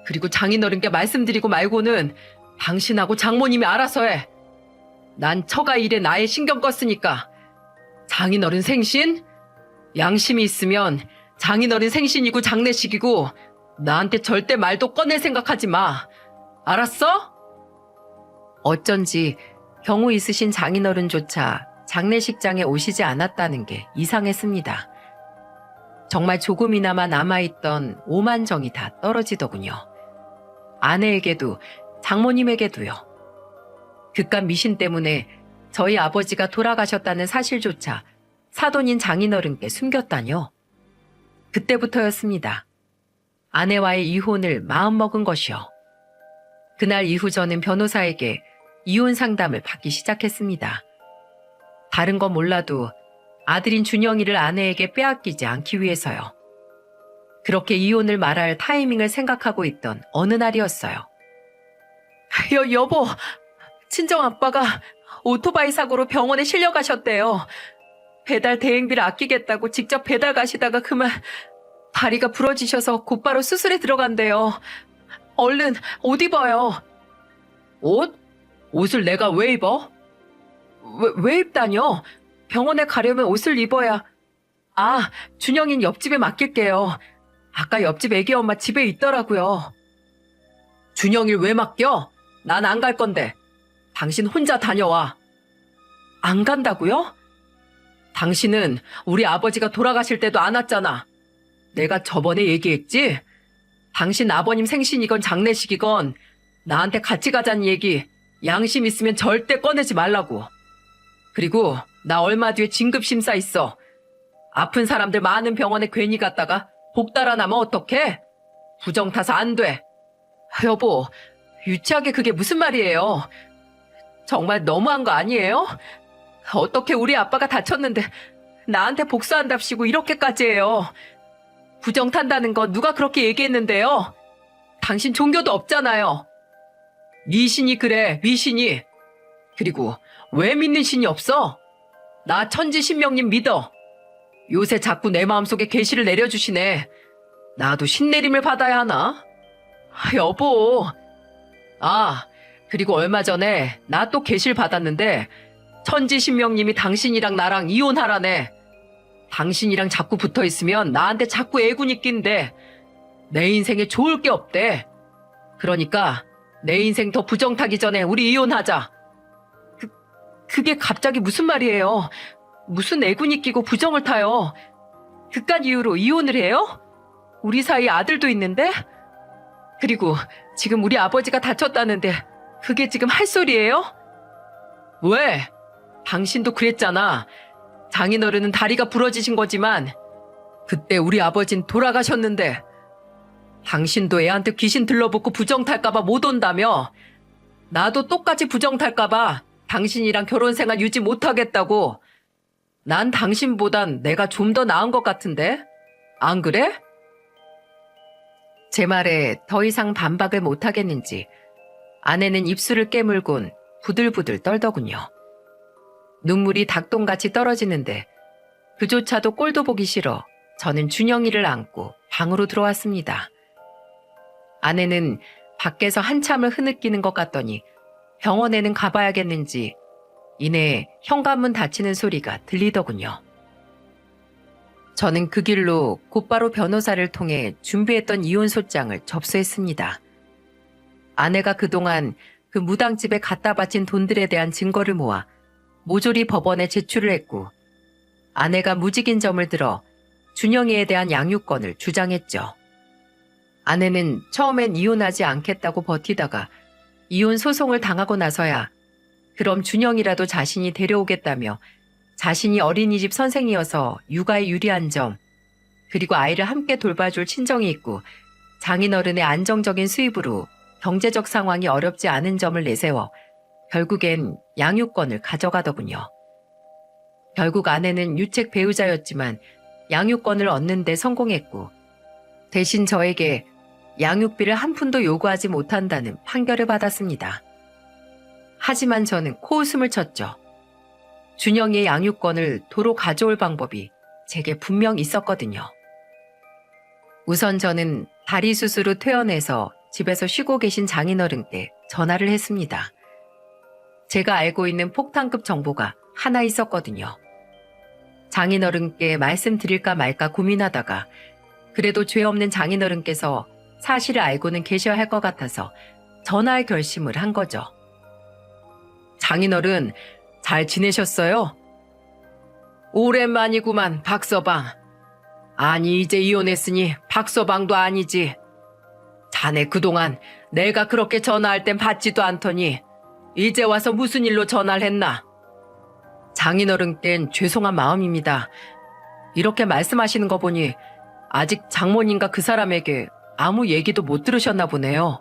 그리고 장인어른께 말씀드리고 말고는 당신하고 장모님이 알아서 해. 난 처가 일에 나의 신경 껐으니까. 장인어른 생신? 양심이 있으면 장인어른 생신이고 장례식이고 나한테 절대 말도 꺼낼 생각하지 마. 알았어? 어쩐지 경우 있으신 장인어른조차 장례식장에 오시지 않았다는 게 이상했습니다. 정말 조금이나마 남아있던 오만정이 다 떨어지더군요. 아내에게도 장모님에게도요. 그깟 미신 때문에 저희 아버지가 돌아가셨다는 사실조차 사돈인 장인어른께 숨겼다뇨. 그때부터였습니다. 아내와의 이혼을 마음먹은 것이요. 그날 이후 저는 변호사에게 이혼 상담을 받기 시작했습니다. 다른 건 몰라도 아들인 준영이를 아내에게 빼앗기지 않기 위해서요. 그렇게 이혼을 말할 타이밍을 생각하고 있던 어느 날이었어요. 여보, 친정아빠가 오토바이 사고로 병원에 실려가셨대요. 배달 대행비를 아끼겠다고 직접 배달 가시다가 그만 다리가 부러지셔서 곧바로 수술에 들어간대요. 얼른 옷 입어요. 옷? 옷을 내가 왜 입어? 왜 입다뇨? 병원에 가려면 옷을 입어야. 준영이는 옆집에 맡길게요. 아까 옆집 애기 엄마 집에 있더라고요. 준영이를 왜 맡겨? 난 안 갈 건데. 당신 혼자 다녀와. 안 간다고요? 당신은 우리 아버지가 돌아가실 때도 안 왔잖아. 내가 저번에 얘기했지? 당신 아버님 생신이건 장례식이건 나한테 같이 가자는 얘기 양심 있으면 절대 꺼내지 말라고. 그리고 나 얼마 뒤에 진급심사 있어. 아픈 사람들 많은 병원에 괜히 갔다가 복 달아나면 어떡해? 부정 타서 안 돼. 여보, 유치하게 그게 무슨 말이에요? 정말 너무한 거 아니에요? 어떻게 우리 아빠가 다쳤는데 나한테 복수한답시고 이렇게까지 해요. 부정 탄다는 거 누가 그렇게 얘기했는데요? 당신 종교도 없잖아요. 미신이 그래, 미신이. 그리고 왜 믿는 신이 없어? 나 천지신명님 믿어. 요새 자꾸 내 마음속에 계시를 내려주시네. 나도 신내림을 받아야 하나? 여보. 그리고 얼마 전에 나 또 계시를 받았는데 천지신명님이 당신이랑 나랑 이혼하라네. 당신이랑 자꾸 붙어있으면 나한테 자꾸 애군이 낀대. 내 인생에 좋을 게 없대. 그러니까 내 인생 더 부정 타기 전에 우리 이혼하자. 그게 갑자기 무슨 말이에요? 무슨 애군이 끼고 부정을 타요? 그깟 이유로 이혼을 해요? 우리 사이에 아들도 있는데? 그리고 지금 우리 아버지가 다쳤다는데 그게 지금 할 소리예요? 왜? 당신도 그랬잖아. 장인어른은 다리가 부러지신 거지만 그때 우리 아버진 돌아가셨는데 당신도 애한테 귀신 들러붙고 부정 탈까봐 못 온다며. 나도 똑같이 부정 탈까봐 당신이랑 결혼 생활 유지 못하겠다고. 난 당신보단 내가 좀 더 나은 것 같은데? 안 그래? 제 말에 더 이상 반박을 못하겠는지 아내는 입술을 깨물곤 부들부들 떨더군요. 눈물이 닭똥같이 떨어지는데 그조차도 꼴도 보기 싫어 저는 준영이를 안고 방으로 들어왔습니다. 아내는 밖에서 한참을 흐느끼는 것 같더니 병원에는 가봐야겠는지 이내 현관문 닫히는 소리가 들리더군요. 저는 그 길로 곧바로 변호사를 통해 준비했던 이혼소장을 접수했습니다. 아내가 그동안 그 무당집에 갖다 바친 돈들에 대한 증거를 모아 모조리 법원에 제출을 했고 아내가 무직인 점을 들어 준영이에 대한 양육권을 주장했죠. 아내는 처음엔 이혼하지 않겠다고 버티다가 이혼 소송을 당하고 나서야 그럼 준영이라도 자신이 데려오겠다며 자신이 어린이집 선생이어서 육아에 유리한 점, 그리고 아이를 함께 돌봐줄 친정이 있고 장인어른의 안정적인 수입으로 경제적 상황이 어렵지 않은 점을 내세워 결국엔 양육권을 가져가더군요. 결국 아내는 유책 배우자였지만 양육권을 얻는 데 성공했고 대신 저에게 양육비를 한 푼도 요구하지 못한다는 판결을 받았습니다. 하지만 저는 코웃음을 쳤죠. 준영이의 양육권을 도로 가져올 방법이 제게 분명 있었거든요. 우선 저는 다리 수술 후 퇴원해서 집에서 쉬고 계신 장인어른께 전화를 했습니다. 제가 알고 있는 폭탄급 정보가 하나 있었거든요. 장인어른께 말씀드릴까 말까 고민하다가 그래도 죄 없는 장인어른께서 사실을 알고는 계셔야 할 것 같아서 전화할 결심을 한 거죠. 장인어른, 잘 지내셨어요? 오랜만이구만, 박서방. 아니, 이제 이혼했으니 박서방도 아니지. 자네 그동안 내가 그렇게 전화할 땐 받지도 않더니 이제 와서 무슨 일로 전화를 했나? 장인어른께는 죄송한 마음입니다. 이렇게 말씀하시는 거 보니 아직 장모님과 그 사람에게 아무 얘기도 못 들으셨나 보네요.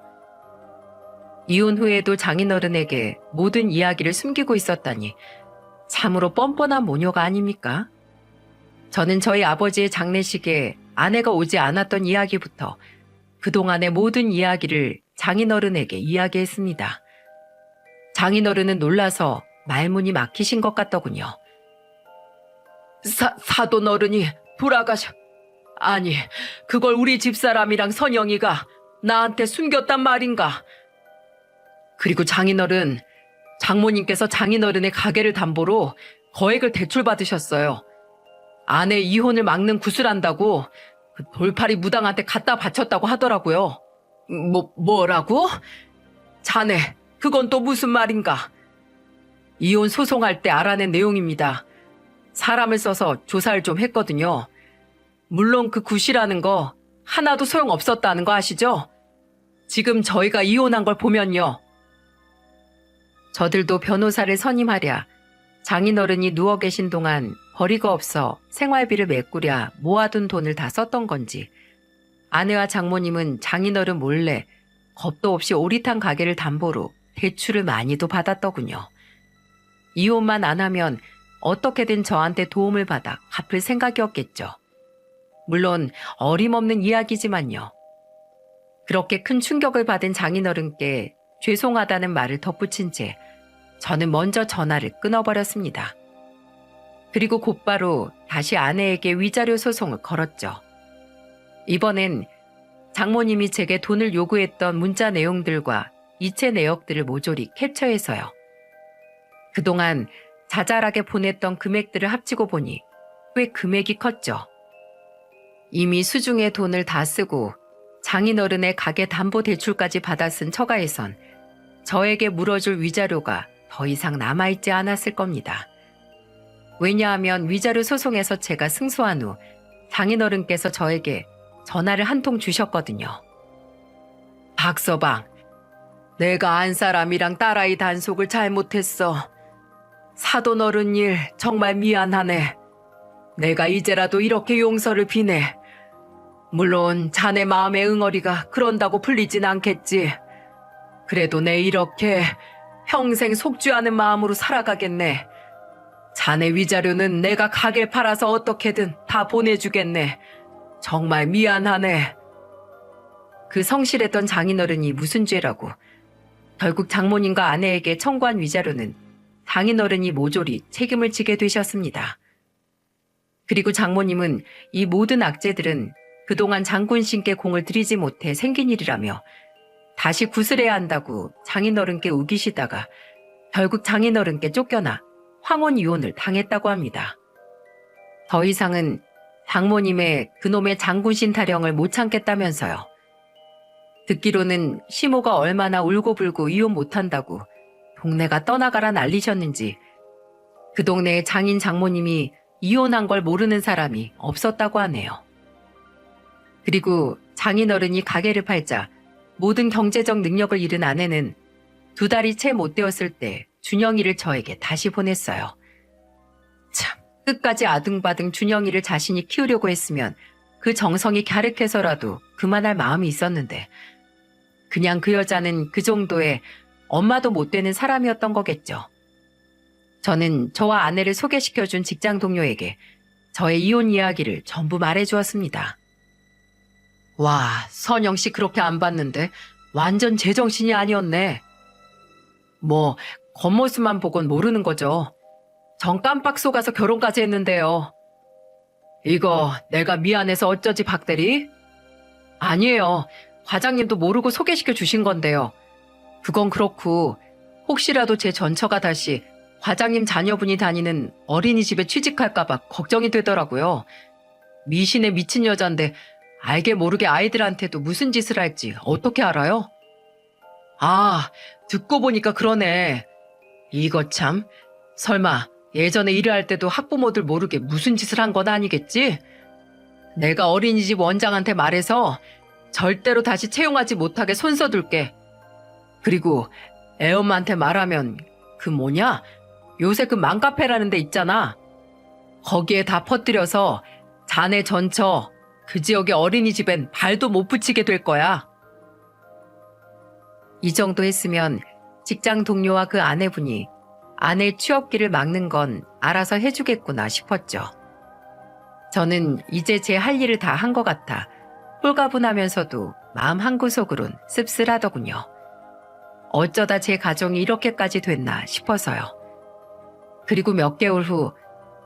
이혼 후에도 장인어른에게 모든 이야기를 숨기고 있었다니 참으로 뻔뻔한 모녀가 아닙니까? 저는 저희 아버지의 장례식에 아내가 오지 않았던 이야기부터 그동안의 모든 이야기를 장인어른에게 이야기했습니다. 장인어른은 놀라서 말문이 막히신 것 같더군요. 사돈 어른이 돌아가셔. 아니, 그걸 우리 집사람이랑 선영이가 나한테 숨겼단 말인가? 그리고 장인어른, 장모님께서 장인어른의 가게를 담보로 거액을 대출받으셨어요. 아내 이혼을 막는 구슬한다고 그 돌팔이 무당한테 갖다 바쳤다고 하더라고요. 뭐라고? 자네, 그건 또 무슨 말인가? 이혼 소송할 때 알아낸 내용입니다. 사람을 써서 조사를 좀 했거든요. 물론 그 굿이라는 거 하나도 소용없었다는 거 아시죠? 지금 저희가 이혼한 걸 보면요. 저들도 변호사를 선임하랴 장인어른이 누워 계신 동안 벌이가 없어 생활비를 메꾸랴 모아둔 돈을 다 썼던 건지 아내와 장모님은 장인어른 몰래 겁도 없이 오리탄 가게를 담보로 대출을 많이도 받았더군요. 이혼만 안 하면 어떻게든 저한테 도움을 받아 갚을 생각이었겠죠. 물론 어림없는 이야기지만요. 그렇게 큰 충격을 받은 장인어른께 죄송하다는 말을 덧붙인 채 저는 먼저 전화를 끊어버렸습니다. 그리고 곧바로 다시 아내에게 위자료 소송을 걸었죠. 이번엔 장모님이 제게 돈을 요구했던 문자 내용들과 이체 내역들을 모조리 캡처해서요. 그동안 자잘하게 보냈던 금액들을 합치고 보니 꽤 금액이 컸죠. 이미 수중의 돈을 다 쓰고 장인어른의 가게 담보 대출까지 받아 쓴 처가에선 저에게 물어줄 위자료가 더 이상 남아있지 않았을 겁니다. 왜냐하면 위자료 소송에서 제가 승소한 후 장인어른께서 저에게 전화를 한 통 주셨거든요. 박서방, 내가 안 사람이랑 딸아이 단속을 잘못했어. 사돈 어른 일 정말 미안하네. 내가 이제라도 이렇게 용서를 비네. 물론 자네 마음의 응어리가 그런다고 풀리진 않겠지. 그래도 내 이렇게 평생 속죄하는 마음으로 살아가겠네. 자네 위자료는 내가 가게 팔아서 어떻게든 다 보내주겠네. 정말 미안하네. 그 성실했던 장인어른이 무슨 죄라고. 결국 장모님과 아내에게 청구한 위자료는 장인어른이 모조리 책임을 지게 되셨습니다. 그리고 장모님은 이 모든 악재들은 그동안 장군신께 공을 들이지 못해 생긴 일이라며 다시 구슬해야 한다고 장인어른께 우기시다가 결국 장인어른께 쫓겨나 황혼 이혼을 당했다고 합니다. 더 이상은 장모님의 그놈의 장군신 타령을 못 참겠다면서요. 듣기로는 시모가 얼마나 울고불고 이혼 못한다고 동네가 떠나가라 난리셨는지 그 동네에 장인 장모님이 이혼한 걸 모르는 사람이 없었다고 하네요. 그리고 장인어른이 가게를 팔자 모든 경제적 능력을 잃은 아내는 2달이 채 못 되었을 때 준영이를 저에게 다시 보냈어요. 참, 끝까지 아등바등 준영이를 자신이 키우려고 했으면 그 정성이 갸륵해서라도 그만할 마음이 있었는데 그냥 그 여자는 그 정도의 엄마도 못 되는 사람이었던 거겠죠. 저는 저와 아내를 소개시켜준 직장 동료에게 저의 이혼 이야기를 전부 말해주었습니다. 와, 선영 씨 그렇게 안 봤는데 완전 제정신이 아니었네. 뭐 겉모습만 보곤 모르는 거죠. 전 깜빡 속아서 결혼까지 했는데요. 이거 내가 미안해서 어쩌지 박대리? 아니에요. 과장님도 모르고 소개시켜 주신 건데요. 그건 그렇고 혹시라도 제 전처가 다시 과장님 자녀분이 다니는 어린이집에 취직할까 봐 걱정이 되더라고요. 미신에 미친 여잔데 알게 모르게 아이들한테도 무슨 짓을 할지 어떻게 알아요? 아, 듣고 보니까 그러네. 이거 참. 설마 예전에 일을 할 때도 학부모들 모르게 무슨 짓을 한 건 아니겠지? 내가 어린이집 원장한테 말해서 절대로 다시 채용하지 못하게 손써둘게. 그리고 애엄마한테 말하면 그 뭐냐? 요새 그 맘카페라는 데 있잖아. 거기에 다 퍼뜨려서 자네 전처 그 지역의 어린이집엔 발도 못 붙이게 될 거야. 이 정도 했으면 직장 동료와 그 아내분이 아내 취업기를 막는 건 알아서 해주겠구나 싶었죠. 저는 이제 제 할 일을 다 한 것 같아 홀가분하면서도 마음 한구석으론 씁쓸하더군요. 어쩌다 제 가정이 이렇게까지 됐나 싶어서요. 그리고 몇 개월 후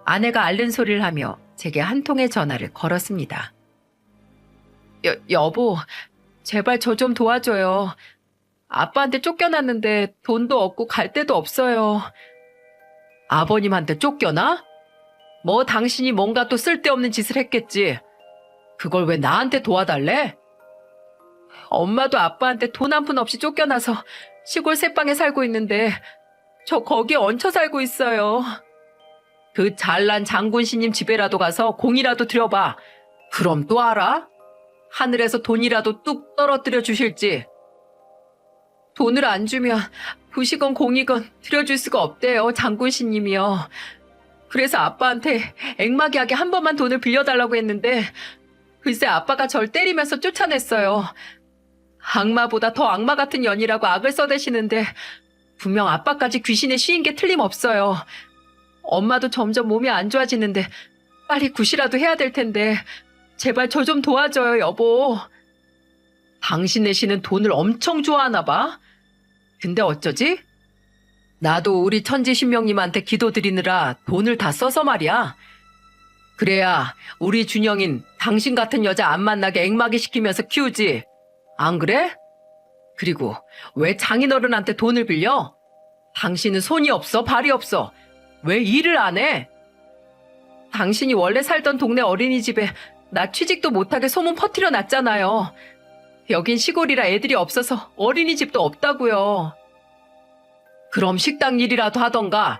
아내가 앓는 소리를 하며 제게 한 통의 전화를 걸었습니다. 여보, 제발 저 좀 도와줘요. 아빠한테 쫓겨났는데 돈도 없고 갈 데도 없어요. 아버님한테 쫓겨나? 뭐 당신이 뭔가 또 쓸데없는 짓을 했겠지. 그걸 왜 나한테 도와달래? 엄마도 아빠한테 돈 한 푼 없이 쫓겨나서 시골 새방에 살고 있는데 저 거기에 얹혀 살고 있어요. 그 잘난 장군 신님 집에라도 가서 공이라도 들여봐. 그럼 또 알아? 하늘에서 돈이라도 뚝 떨어뜨려 주실지. 돈을 안 주면 부시건 공이건 들여줄 수가 없대요, 장군 신님이요. 그래서 아빠한테 앵마기하게 한 번만 돈을 빌려달라고 했는데 글쎄 아빠가 절 때리면서 쫓아냈어요. 악마보다 더 악마 같은 년이라고 악을 써대시는데 분명 아빠까지 귀신에 씌인 게 틀림없어요. 엄마도 점점 몸이 안 좋아지는데 빨리 굿이라도 해야 될 텐데 제발 저 좀 도와줘요, 여보. 당신 내시는 돈을 엄청 좋아하나 봐. 근데 어쩌지? 나도 우리 천지신명님한테 기도드리느라 돈을 다 써서 말이야. 그래야 우리 준영인 당신 같은 여자 안 만나게 앵마기 시키면서 키우지. 안 그래? 그리고 왜 장인어른한테 돈을 빌려? 당신은 손이 없어, 발이 없어. 왜 일을 안 해? 당신이 원래 살던 동네 어린이집에 나 취직도 못하게 소문 퍼뜨려 놨잖아요. 여긴 시골이라 애들이 없어서 어린이집도 없다고요. 그럼 식당 일이라도 하던가.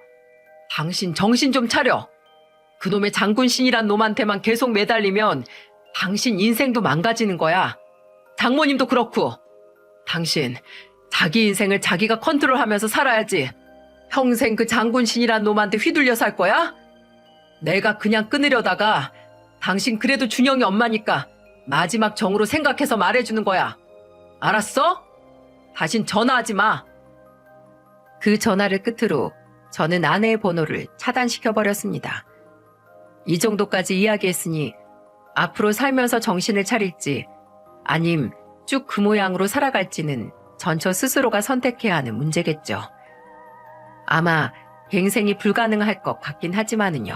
당신 정신 좀 차려. 그놈의 장군신이란 놈한테만 계속 매달리면 당신 인생도 망가지는 거야. 장모님도 그렇고. 당신 자기 인생을 자기가 컨트롤하면서 살아야지. 평생 그 장군신이란 놈한테 휘둘려 살 거야? 내가 그냥 끊으려다가 당신 그래도 준영이 엄마니까 마지막 정으로 생각해서 말해주는 거야. 알았어? 다신 전화하지 마. 그 전화를 끝으로 저는 아내의 번호를 차단시켜버렸습니다. 이 정도까지 이야기했으니 앞으로 살면서 정신을 차릴지 아님 쭉 그 모양으로 살아갈지는 전처 스스로가 선택해야 하는 문제겠죠. 아마 갱생이 불가능할 것 같긴 하지만은요.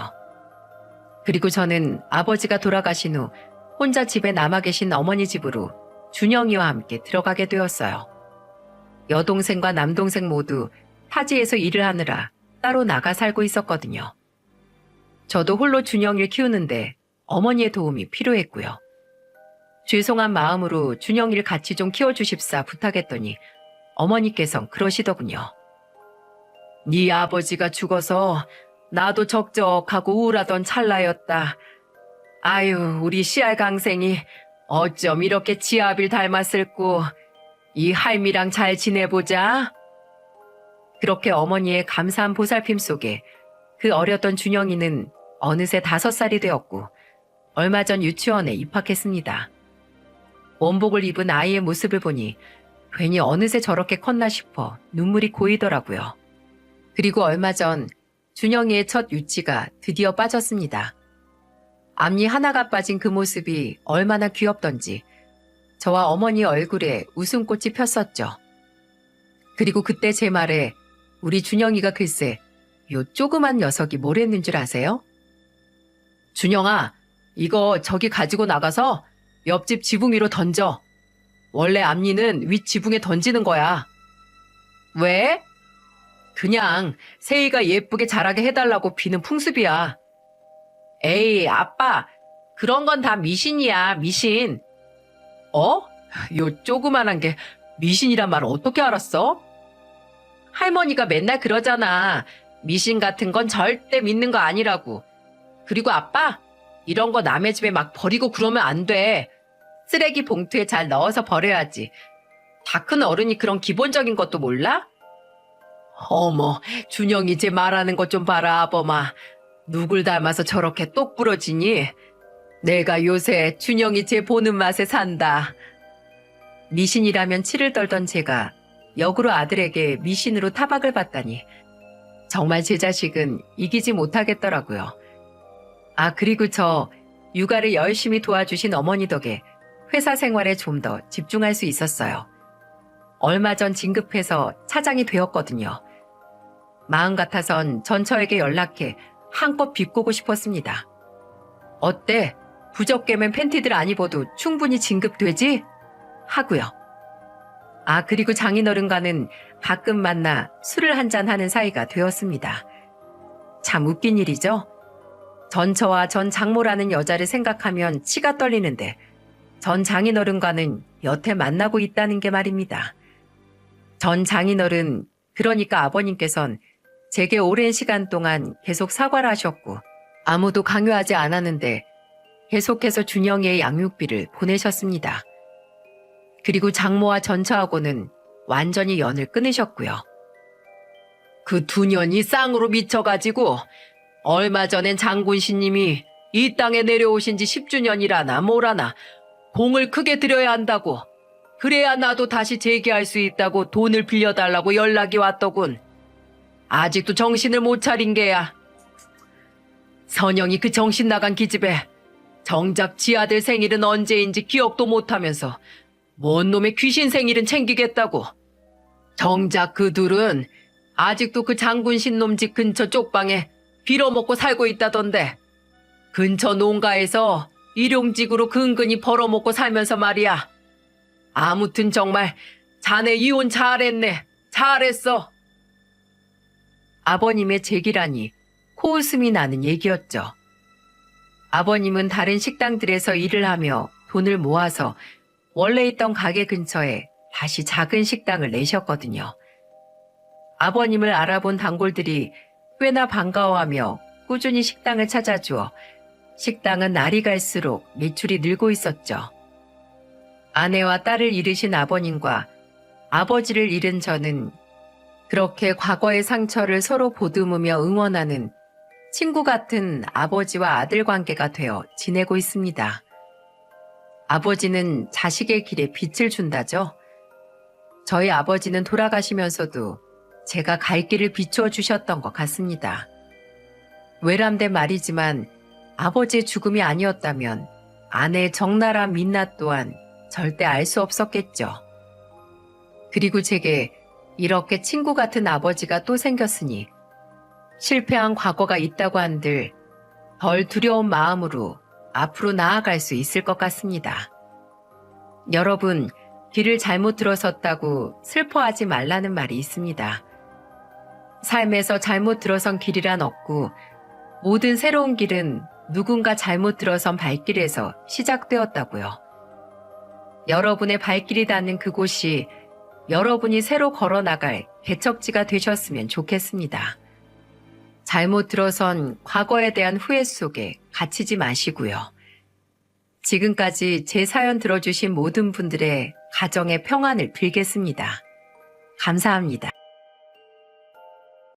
그리고 저는 아버지가 돌아가신 후 혼자 집에 남아 계신 어머니 집으로 준영이와 함께 들어가게 되었어요. 여동생과 남동생 모두 타지에서 일을 하느라 따로 나가 살고 있었거든요. 저도 홀로 준영이를 키우는데 어머니의 도움이 필요했고요. 죄송한 마음으로 준영이를 같이 좀 키워주십사 부탁했더니 어머니께선 그러시더군요. 네 아버지가 죽어서 나도 적적하고 우울하던 찰나였다. 아유, 우리 씨알 강생이 어쩜 이렇게 지아비를 닮았을꼬. 이 할미랑 잘 지내보자. 그렇게 어머니의 감사한 보살핌 속에 그 어렸던 준영이는 어느새 5살이 되었고 얼마 전 유치원에 입학했습니다. 원복을 입은 아이의 모습을 보니 괜히 어느새 저렇게 컸나 싶어 눈물이 고이더라고요. 그리고 얼마 전 준영이의 첫 유치가 드디어 빠졌습니다. 앞니 하나가 빠진 그 모습이 얼마나 귀엽던지 저와 어머니 얼굴에 웃음꽃이 폈었죠. 그리고 그때 제 말에 우리 준영이가 글쎄 요 조그만 녀석이 뭘 했는 줄 아세요? 준영아, 이거 저기 가지고 나가서 옆집 지붕 위로 던져. 원래 앞니는 윗 지붕에 던지는 거야. 왜? 그냥 세희가 예쁘게 자라게 해달라고 비는 풍습이야. 에이, 아빠, 그런 건 다 미신이야, 미신. 어? 요 조그만한 게 미신이란 말 어떻게 알았어? 할머니가 맨날 그러잖아. 미신 같은 건 절대 믿는 거 아니라고. 그리고 아빠, 이런 거 남의 집에 막 버리고 그러면 안 돼. 쓰레기 봉투에 잘 넣어서 버려야지. 다 큰 어른이 그런 기본적인 것도 몰라? 어머, 준영이 쟤 말하는 것 좀 봐라, 아범아. 누굴 닮아서 저렇게 똑 부러지니? 내가 요새 준영이 쟤 보는 맛에 산다. 미신이라면 치를 떨던 제가 역으로 아들에게 미신으로 타박을 받다니 정말 제 자식은 이기지 못하겠더라고요. 아, 그리고 저 육아를 열심히 도와주신 어머니 덕에 회사 생활에 좀 더 집중할 수 있었어요. 얼마 전 진급해서 차장이 되었거든요. 마음 같아선 전처에게 연락해 한껏 비꼬고 싶었습니다. 어때? 부적개면 팬티들 안 입어도 충분히 진급되지? 하고요. 아, 그리고 장인어른과는 가끔 만나 술을 한잔 하는 사이가 되었습니다. 참 웃긴 일이죠? 전처와 전 장모라는 여자를 생각하면 치가 떨리는데 전 장인어른과는 여태 만나고 있다는 게 말입니다. 전 장인어른, 그러니까 아버님께선 제게 오랜 시간 동안 계속 사과를 하셨고 아무도 강요하지 않았는데 계속해서 준영이의 양육비를 보내셨습니다. 그리고 장모와 전처하고는 완전히 연을 끊으셨고요. 그 두 년이 쌍으로 미쳐가지고 얼마 전엔 장군신님이 이 땅에 내려오신 지 10주년이라나 뭐라나 공을 크게 들여야 한다고, 그래야 나도 다시 재기할 수 있다고 돈을 빌려달라고 연락이 왔더군. 아직도 정신을 못 차린 게야. 선영이 그 정신 나간 기집애 정작 지 아들 생일은 언제인지 기억도 못하면서 뭔 놈의 귀신 생일은 챙기겠다고. 정작 그 둘은 아직도 그 장군신 놈 집 근처 쪽방에 빌어먹고 살고 있다던데 근처 농가에서 일용직으로 근근히 벌어먹고 살면서 말이야. 아무튼 정말 자네 이혼 잘했네. 잘했어. 아버님의 제기라니 코웃음이 나는 얘기였죠. 아버님은 다른 식당들에서 일을 하며 돈을 모아서 원래 있던 가게 근처에 다시 작은 식당을 내셨거든요. 아버님을 알아본 단골들이 꽤나 반가워하며 꾸준히 식당을 찾아주어 식당은 날이 갈수록 매출이 늘고 있었죠. 아내와 딸을 잃으신 아버님과 아버지를 잃은 저는 그렇게 과거의 상처를 서로 보듬으며 응원하는 친구 같은 아버지와 아들 관계가 되어 지내고 있습니다. 아버지는 자식의 길에 빛을 준다죠. 저희 아버지는 돌아가시면서도 제가 갈 길을 비추어 주셨던 것 같습니다. 외람된 말이지만 아버지의 죽음이 아니었다면 아내의 적나라한 민낯 또한 절대 알 수 없었겠죠. 그리고 제게 이렇게 친구 같은 아버지가 또 생겼으니 실패한 과거가 있다고 한들 덜 두려운 마음으로 앞으로 나아갈 수 있을 것 같습니다. 여러분, 길을 잘못 들어섰다고 슬퍼하지 말라는 말이 있습니다. 삶에서 잘못 들어선 길이란 없고 모든 새로운 길은 누군가 잘못 들어선 발길에서 시작되었다고요. 여러분의 발길이 닿는 그곳이 여러분이 새로 걸어나갈 개척지가 되셨으면 좋겠습니다. 잘못 들어선 과거에 대한 후회 속에 갇히지 마시고요. 지금까지 제 사연 들어주신 모든 분들의 가정의 평안을 빌겠습니다. 감사합니다.